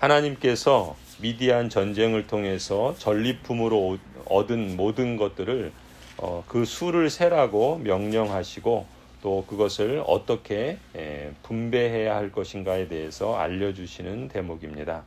하나님께서 미디안 전쟁을 통해서 전리품으로 얻은 모든 것들을 그 수를 세라고 명령하시고 또 그것을 어떻게 분배해야 할 것인가에 대해서 알려주시는 대목입니다.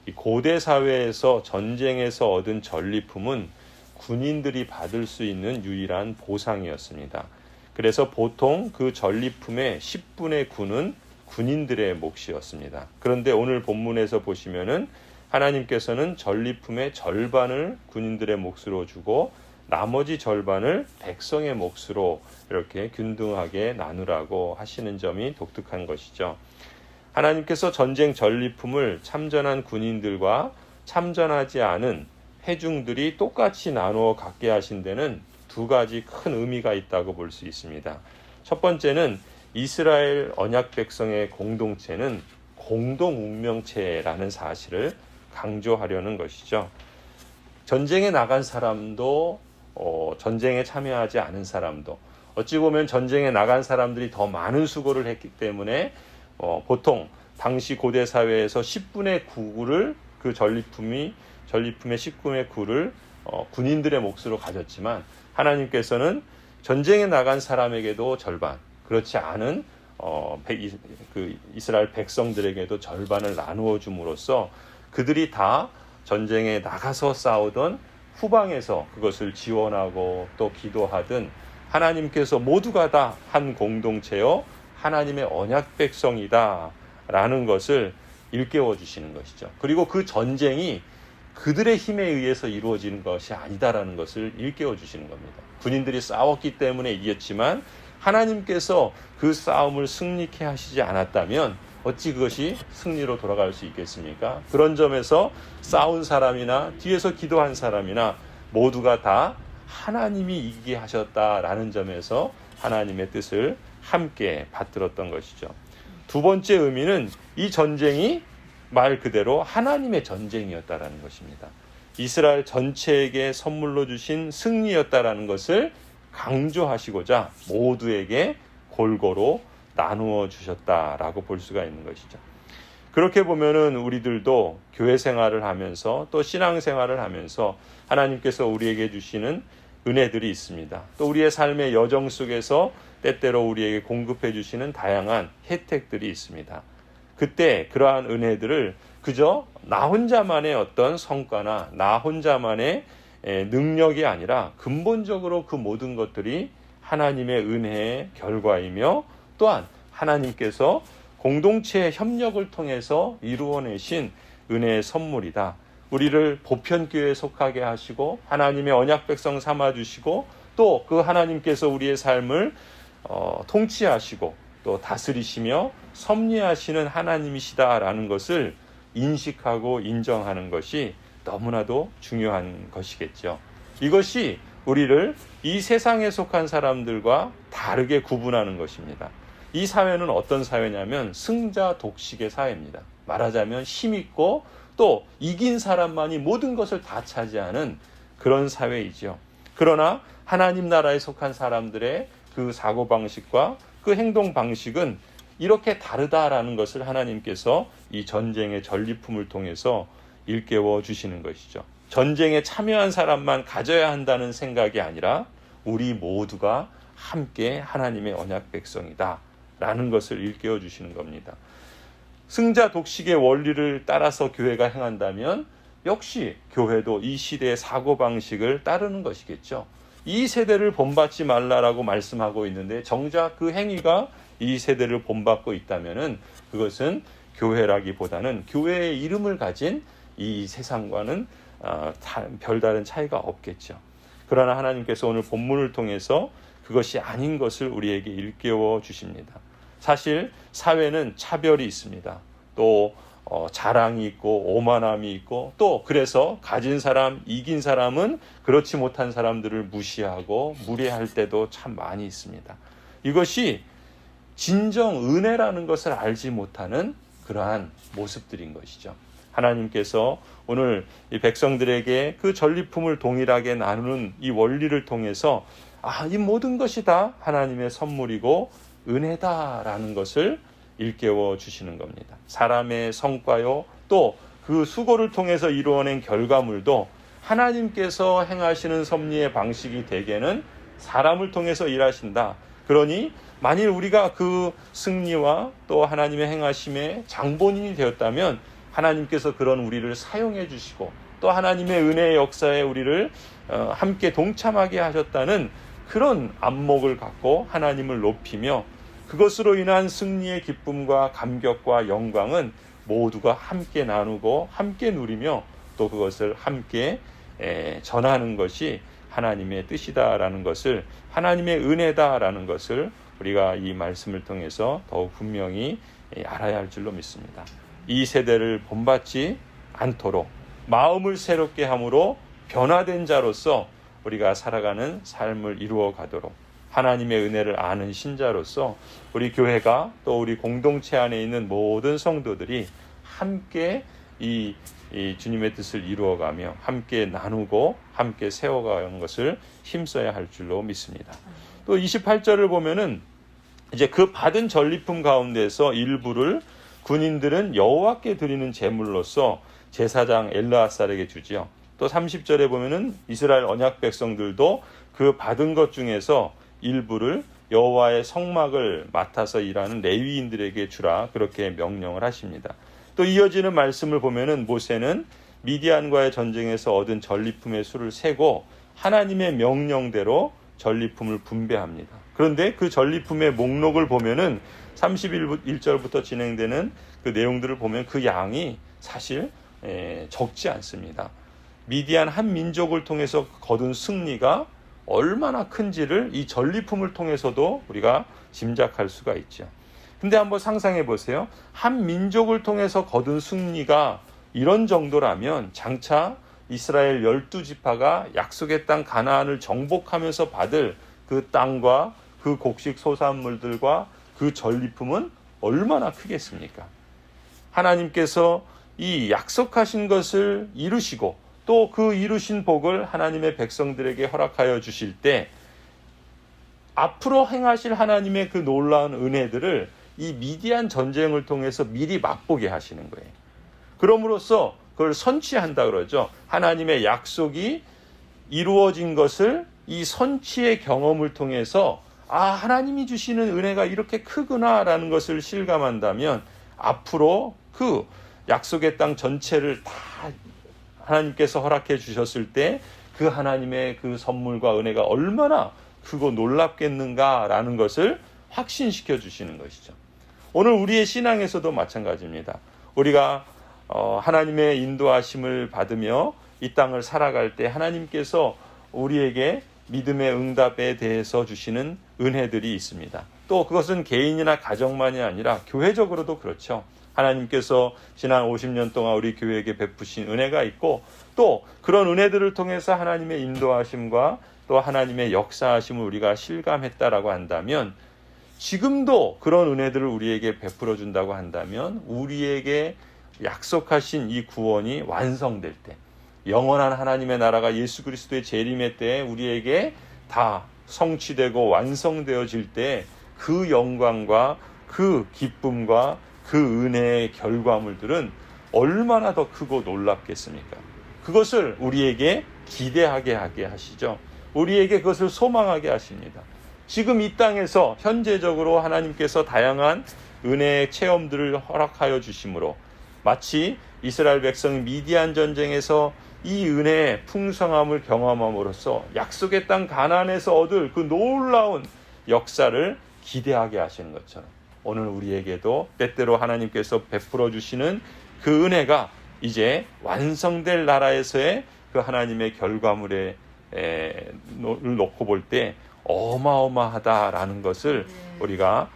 이 고대 사회에서 전쟁에서 얻은 전리품은 군인들이 받을 수 있는 유일한 보상이었습니다. 그래서 보통 그 전리품의 10분의 9는 군인들의 몫이었습니다. 그런데 오늘 본문에서 보시면은 하나님께서는 전리품의 절반을 군인들의 몫으로 주고 나머지 절반을 백성의 몫으로 이렇게 균등하게 나누라고 하시는 점이 독특한 것이죠. 하나님께서 전쟁 전리품을 참전한 군인들과 참전하지 않은 회중들이 똑같이 나누어 갖게 하신 데는 두 가지 큰 의미가 있다고 볼 수 있습니다. 첫 번째는 이스라엘 언약 백성의 공동체는 공동 운명체라는 사실을 강조하려는 것이죠. 전쟁에 나간 사람도 전쟁에 참여하지 않은 사람도 어찌 보면 전쟁에 나간 사람들이 더 많은 수고를 했기 때문에 보통 당시 고대 사회에서 10분의 9를 그 전리품의 10분의 9를 군인들의 몫으로 가졌지만 하나님께서는 전쟁에 나간 사람에게도 절반, 그렇지 않은 이스라엘 백성들에게도 절반을 나누어 줌으로써 그들이 다 전쟁에 나가서 싸우던 후방에서 그것을 지원하고 또 기도하든 하나님께서 모두가 다 한 공동체요 하나님의 언약 백성이다 라는 것을 일깨워 주시는 것이죠. 그리고 그 전쟁이 그들의 힘에 의해서 이루어지는 것이 아니다라는 것을 일깨워 주시는 겁니다. 군인들이 싸웠기 때문에 이겼지만 하나님께서 그 싸움을 승리케 하시지 않았다면 어찌 그것이 승리로 돌아갈 수 있겠습니까? 그런 점에서 싸운 사람이나 뒤에서 기도한 사람이나 모두가 다 하나님이 이기게 하셨다라는 점에서 하나님의 뜻을 함께 받들었던 것이죠. 두 번째 의미는 이 전쟁이 말 그대로 하나님의 전쟁이었다라는 것입니다. 이스라엘 전체에게 선물로 주신 승리였다라는 것을 강조하시고자 모두에게 골고루 나누어 주셨다라고 볼 수가 있는 것이죠. 그렇게 보면은 우리들도 교회 생활을 하면서 또 신앙 생활을 하면서 하나님께서 우리에게 주시는 은혜들이 있습니다. 또 우리의 삶의 여정 속에서 때때로 우리에게 공급해 주시는 다양한 혜택들이 있습니다. 그때 그러한 은혜들을 그저 나 혼자만의 어떤 성과나 나 혼자만의 능력이 아니라 근본적으로 그 모든 것들이 하나님의 은혜의 결과이며 또한 하나님께서 공동체의 협력을 통해서 이루어내신 은혜의 선물이다. 우리를 보편교회에 속하게 하시고 하나님의 언약 백성 삼아주시고 또 그 하나님께서 우리의 삶을 통치하시고 또 다스리시며 섭리하시는 하나님이시다라는 것을 인식하고 인정하는 것이 너무나도 중요한 것이겠죠. 이것이 우리를 이 세상에 속한 사람들과 다르게 구분하는 것입니다. 이 사회는 어떤 사회냐면 승자 독식의 사회입니다. 말하자면 힘있고 또 이긴 사람만이 모든 것을 다 차지하는 그런 사회이죠. 그러나 하나님 나라에 속한 사람들의 그 사고방식과 그 행동방식은 이렇게 다르다라는 것을 하나님께서 이 전쟁의 전리품을 통해서 일깨워 주시는 것이죠. 전쟁에 참여한 사람만 가져야 한다는 생각이 아니라 우리 모두가 함께 하나님의 언약 백성이다 라는 것을 일깨워 주시는 겁니다. 승자 독식의 원리를 따라서 교회가 행한다면 역시 교회도 이 시대의 사고방식을 따르는 것이겠죠. 이 세대를 본받지 말라라고 말씀하고 있는데 정작 그 행위가 이 세대를 본받고 있다면 그것은 교회라기보다는 교회의 이름을 가진 이 세상과는 별다른 차이가 없겠죠. 그러나 하나님께서 오늘 본문을 통해서 그것이 아닌 것을 우리에게 일깨워 주십니다. 사실 사회는 차별이 있습니다. 또 자랑이 있고 오만함이 있고 또 그래서 가진 사람, 이긴 사람은 그렇지 못한 사람들을 무시하고 무례할 때도 참 많이 있습니다. 이것이 진정 은혜라는 것을 알지 못하는 그러한 모습들인 것이죠. 하나님께서 오늘 이 백성들에게 그 전리품을 동일하게 나누는 이 원리를 통해서 이 모든 것이 다 하나님의 선물이고 은혜다라는 것을 일깨워 주시는 겁니다. 사람의 성과요, 또 그 수고를 통해서 이루어낸 결과물도 하나님께서 행하시는 섭리의 방식이 대개는 사람을 통해서 일하신다. 그러니 만일 우리가 그 승리와 또 하나님의 행하심의 장본인이 되었다면 하나님께서 그런 우리를 사용해 주시고 또 하나님의 은혜의 역사에 우리를 함께 동참하게 하셨다는 그런 안목을 갖고 하나님을 높이며 그것으로 인한 승리의 기쁨과 감격과 영광은 모두가 함께 나누고 함께 누리며 또 그것을 함께 전하는 것이 하나님의 뜻이다라는 것을, 하나님의 은혜다라는 것을 우리가 이 말씀을 통해서 더욱 분명히 알아야 할 줄로 믿습니다. 이 세대를 본받지 않도록 마음을 새롭게 함으로 변화된 자로서 우리가 살아가는 삶을 이루어 가도록 하나님의 은혜를 아는 신자로서 우리 교회가 또 우리 공동체 안에 있는 모든 성도들이 함께 이 주님의 뜻을 이루어가며 함께 나누고 함께 세워가는 것을 힘써야 할 줄로 믿습니다. 또 28절을 보면은 이제 그 받은 전리품 가운데서 일부를 군인들은 여호와께 드리는 제물로서 제사장 엘르아살에게 주지요. 또 30절에 보면은 이스라엘 언약 백성들도 그 받은 것 중에서 일부를 여호와의 성막을 맡아서 일하는 레위인들에게 주라, 그렇게 명령을 하십니다. 또 이어지는 말씀을 보면은 모세는 미디안과의 전쟁에서 얻은 전리품의 수를 세고 하나님의 명령대로 전리품을 분배합니다. 그런데 그 전리품의 목록을 보면은 31절부터 진행되는 그 내용들을 보면 그 양이 사실 적지 않습니다. 미디안 한 민족을 통해서 거둔 승리가 얼마나 큰지를 이 전리품을 통해서도 우리가 짐작할 수가 있죠. 근데 한번 상상해 보세요. 한 민족을 통해서 거둔 승리가 이런 정도라면 장차 이스라엘 12지파가 약속의 땅 가나안을 정복하면서 받을 그 땅과 그 곡식 소산물들과 그 전리품은 얼마나 크겠습니까? 하나님께서 이 약속하신 것을 이루시고 또 그 이루신 복을 하나님의 백성들에게 허락하여 주실 때 앞으로 행하실 하나님의 그 놀라운 은혜들을 이 미디안 전쟁을 통해서 미리 맛보게 하시는 거예요. 그럼으로써 그걸 선취한다 그러죠. 하나님의 약속이 이루어진 것을 이 선취의 경험을 통해서 하나님이 주시는 은혜가 이렇게 크구나라는 것을 실감한다면 앞으로 그 약속의 땅 전체를 다 하나님께서 허락해 주셨을 때 그 하나님의 그 선물과 은혜가 얼마나 크고 놀랍겠는가라는 것을 확신시켜 주시는 것이죠. 오늘 우리의 신앙에서도 마찬가지입니다. 우리가 하나님의 인도하심을 받으며 이 땅을 살아갈 때 하나님께서 우리에게 믿음의 응답에 대해서 주시는 은혜들이 있습니다. 또 그것은 개인이나 가정만이 아니라 교회적으로도 그렇죠. 하나님께서 지난 50년 동안 우리 교회에게 베푸신 은혜가 있고 또 그런 은혜들을 통해서 하나님의 인도하심과 또 하나님의 역사하심을 우리가 실감했다라고 한다면 지금도 그런 은혜들을 우리에게 베풀어 준다고 한다면 우리에게 약속하신 이 구원이 완성될 때 영원한 하나님의 나라가 예수 그리스도의 재림의 때에 우리에게 다 성취되고 완성되어질 때 그 영광과 그 기쁨과 그 은혜의 결과물들은 얼마나 더 크고 놀랍겠습니까? 그것을 우리에게 기대하게 하게 하시죠. 우리에게 그것을 소망하게 하십니다. 지금 이 땅에서 현재적으로 하나님께서 다양한 은혜의 체험들을 허락하여 주심으로 마치 이스라엘 백성이 미디안 전쟁에서 이 은혜의 풍성함을 경험함으로써 약속의 땅 가나안에서 얻을 그 놀라운 역사를 기대하게 하시는 것처럼 오늘 우리에게도 때때로 하나님께서 베풀어 주시는 그 은혜가 이제 완성될 나라에서의 그 하나님의 결과물에 놓고 볼 때 어마어마하다라는 것을 우리가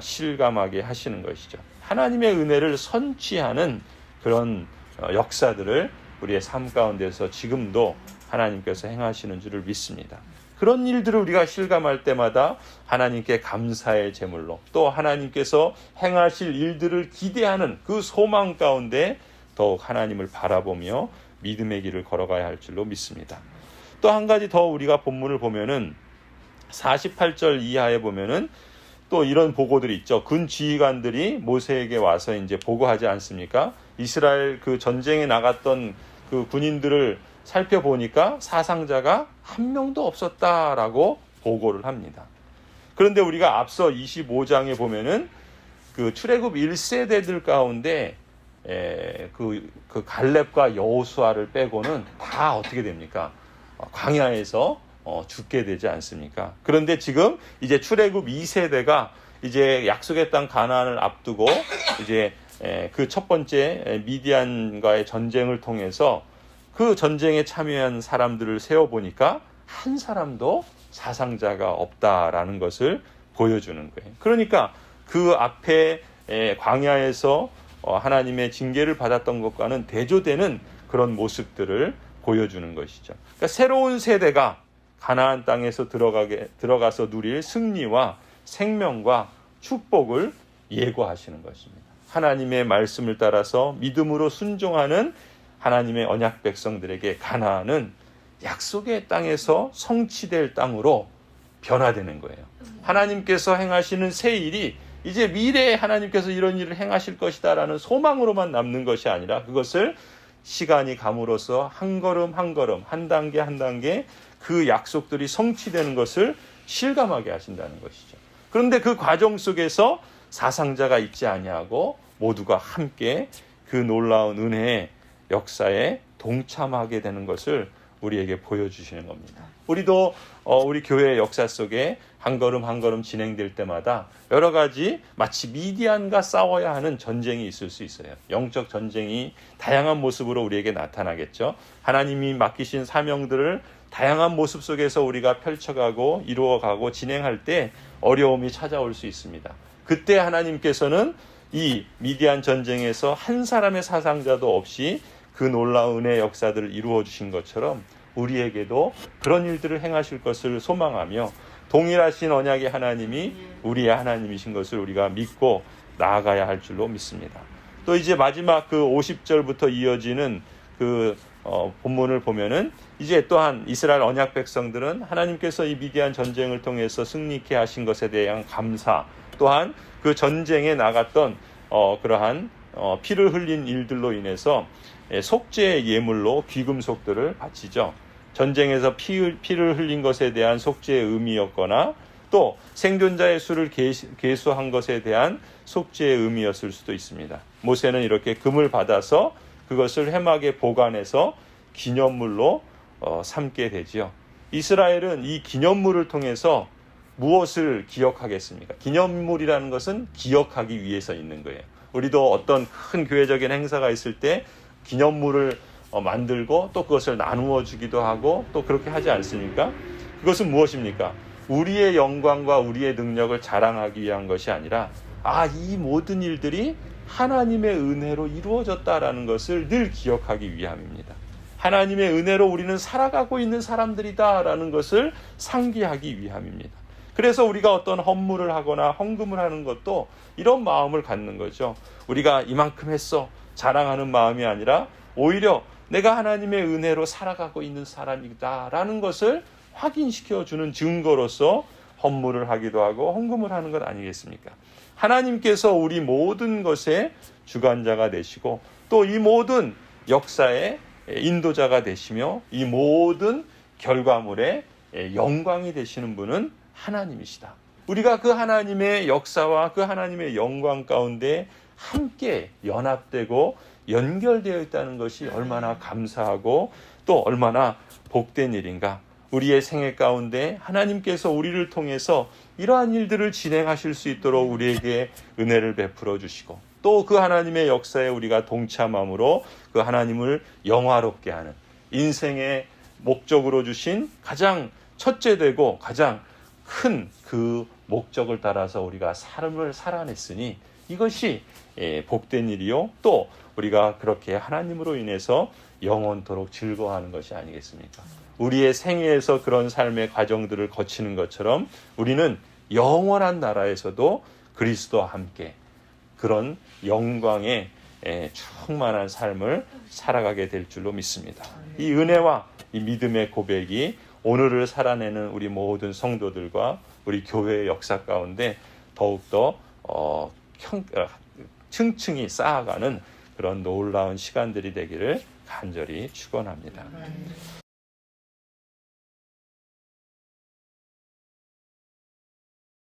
실감하게 하시는 것이죠. 하나님의 은혜를 선취하는 그런 역사들을 우리의 삶 가운데서 지금도 하나님께서 행하시는 줄을 믿습니다. 그런 일들을 우리가 실감할 때마다 하나님께 감사의 제물로 또 하나님께서 행하실 일들을 기대하는 그 소망 가운데 더욱 하나님을 바라보며 믿음의 길을 걸어가야 할 줄로 믿습니다. 또 한 가지 더 우리가 본문을 보면은 48절 이하에 보면은 또 이런 보고들이 있죠. 군 지휘관들이 모세에게 와서 이제 보고하지 않습니까? 이스라엘 그 전쟁에 나갔던 그 군인들을 살펴보니까 사상자가 한 명도 없었다라고 보고를 합니다. 그런데 우리가 앞서 25장에 보면은 그 출애굽 1세대들 가운데 그 갈렙과 여호수아를 빼고는 다 어떻게 됩니까? 광야에서 죽게 되지 않습니까? 그런데 지금 이제 출애굽 2세대가 이제 약속의 땅 가나안을 앞두고 이제 그 첫 번째 미디안과의 전쟁을 통해서 그 전쟁에 참여한 사람들을 세어보니까 한 사람도 사상자가 없다라는 것을 보여주는 거예요. 그러니까 그 앞에 광야에서 하나님의 징계를 받았던 것과는 대조되는 그런 모습들을 보여주는 것이죠. 그러니까 새로운 세대가 가나안 땅에서 들어가서 누릴 승리와 생명과 축복을 예고하시는 것입니다. 하나님의 말씀을 따라서 믿음으로 순종하는 하나님의 언약 백성들에게 가나안은 약속의 땅에서 성취될 땅으로 변화되는 거예요. 하나님께서 행하시는 새 일이 이제 미래에 하나님께서 이런 일을 행하실 것이다라는 소망으로만 남는 것이 아니라 그것을 시간이 감으로써 한 걸음 한 걸음, 한 단계 한 단계 그 약속들이 성취되는 것을 실감하게 하신다는 것이죠. 그런데 그 과정 속에서 사상자가 있지 아니하고 모두가 함께 그 놀라운 은혜의 역사에 동참하게 되는 것을 우리에게 보여주시는 겁니다. 우리도 우리 교회의 역사 속에 한 걸음 한 걸음 진행될 때마다 여러 가지 마치 미디안과 싸워야 하는 전쟁이 있을 수 있어요. 영적 전쟁이 다양한 모습으로 우리에게 나타나겠죠. 하나님이 맡기신 사명들을 다양한 모습 속에서 우리가 펼쳐가고 이루어가고 진행할 때 어려움이 찾아올 수 있습니다. 그때 하나님께서는 이 미디안 전쟁에서 한 사람의 사상자도 없이 그 놀라운 은혜의 역사들을 이루어 주신 것처럼 우리에게도 그런 일들을 행하실 것을 소망하며 동일하신 언약의 하나님이 우리의 하나님이신 것을 우리가 믿고 나아가야 할 줄로 믿습니다. 또 이제 마지막 그 50절부터 이어지는 그 본문을 보면은 이제 또한 이스라엘 언약 백성들은 하나님께서 이 미디안 전쟁을 통해서 승리케 하신 것에 대한 감사, 또한 그 전쟁에 나갔던 그러한 피를 흘린 일들로 인해서 속죄의 예물로 귀금속들을 바치죠. 전쟁에서 피를 흘린 것에 대한 속죄의 의미였거나 또 생존자의 수를 계수한 것에 대한 속죄의 의미였을 수도 있습니다. 모세는 이렇게 금을 받아서 그것을 회막에 보관해서 기념물로 삼게 되지요. 이스라엘은 이 기념물을 통해서 무엇을 기억하겠습니까? 기념물이라는 것은 기억하기 위해서 있는 거예요. 우리도 어떤 큰 교회적인 행사가 있을 때 기념물을 만들고 또 그것을 나누어 주기도 하고 또 그렇게 하지 않습니까? 그것은 무엇입니까? 우리의 영광과 우리의 능력을 자랑하기 위한 것이 아니라 이 모든 일들이 하나님의 은혜로 이루어졌다라는 것을 늘 기억하기 위함입니다. 하나님의 은혜로 우리는 살아가고 있는 사람들이다라는 것을 상기하기 위함입니다. 그래서 우리가 어떤 헌물을 하거나 헌금을 하는 것도 이런 마음을 갖는 거죠. 우리가 이만큼 했어 자랑하는 마음이 아니라 오히려 내가 하나님의 은혜로 살아가고 있는 사람이다라는 것을 확인시켜주는 증거로서 헌물을 하기도 하고 헌금을 하는 것 아니겠습니까? 하나님께서 우리 모든 것의 주관자가 되시고 또 이 모든 역사의 인도자가 되시며 이 모든 결과물의 영광이 되시는 분은 하나님이시다. 우리가 그 하나님의 역사와 그 하나님의 영광 가운데 함께 연합되고 연결되어 있다는 것이 얼마나 감사하고 또 얼마나 복된 일인가. 우리의 생애 가운데 하나님께서 우리를 통해서 이러한 일들을 진행하실 수 있도록 우리에게 은혜를 베풀어 주시고 또 그 하나님의 역사에 우리가 동참함으로 그 하나님을 영화롭게 하는 인생의 목적으로 주신 가장 첫째되고 가장 큰 그 목적을 따라서 우리가 삶을 살아냈으니 이것이 복된 일이요 또 우리가 그렇게 하나님으로 인해서 영원토록 즐거워하는 것이 아니겠습니까? 우리의 생애에서 그런 삶의 과정들을 거치는 것처럼 우리는 영원한 나라에서도 그리스도와 함께 그런 영광의 충만한 삶을 살아가게 될 줄로 믿습니다. 이 은혜와 이 믿음의 고백이 오늘을 살아내는 우리 모든 성도들과 우리 교회의 역사 가운데 더욱더 층층이 쌓아가는 그런 놀라운 시간들이 되기를 간절히 축원합니다.